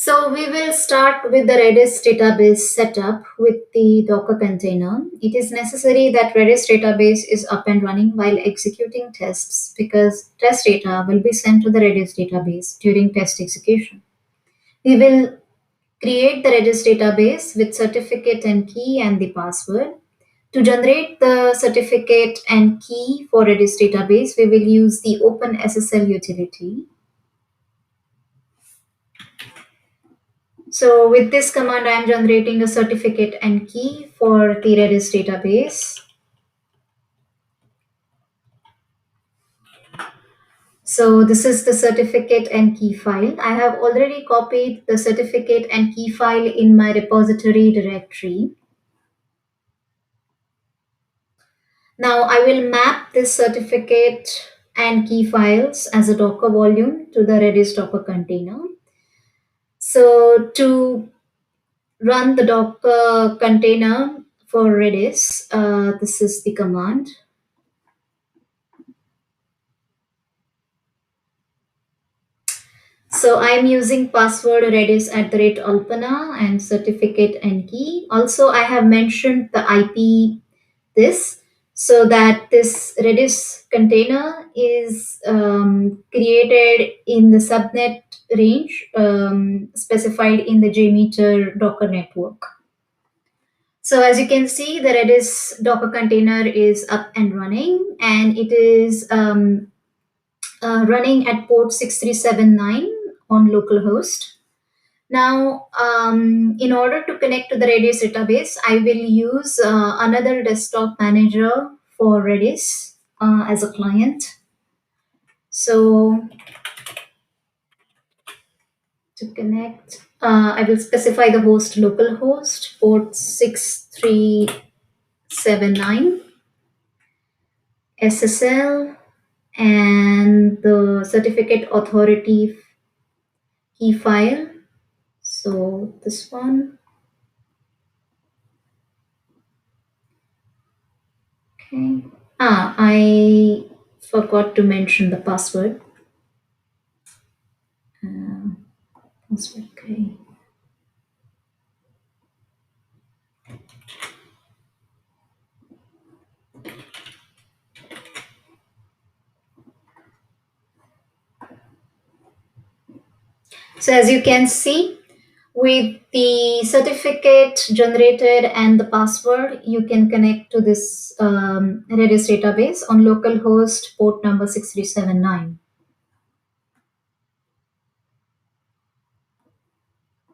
So we will start with the Redis database setup with the Docker container. It is necessary that Redis database is up and running while executing tests because test data will be sent to the Redis database during test execution. We will create the Redis database with certificate and key and the password. To generate the certificate and key for Redis database, we will use the Open SSL utility. So with this command, I am generating a certificate and key for the Redis database. So this is the certificate and key file. I have already copied the certificate and key file in my repository directory. Now I will map this certificate and key files as a Docker volume to the Redis Docker container. So to run the Docker container for Redis, this is the command. So I'm using password redis @alpana and certificate and key. Also, I have mentioned the IP this so that this Redis container is created in the subnet range specified in the JMeter Docker network. So as you can see, the Redis Docker container is up and running, and it is running at port 6379 on localhost. Now, in order to connect to the Redis database, I will use another desktop manager for Redis as a client. So to connect, I will specify the host localhost port 6379 SSL and the certificate authority key file. So this one. Okay. I forgot to mention the password. Password. Okay. So as you can see, with the certificate generated and the password, you can connect to this Redis database on localhost port number 6379.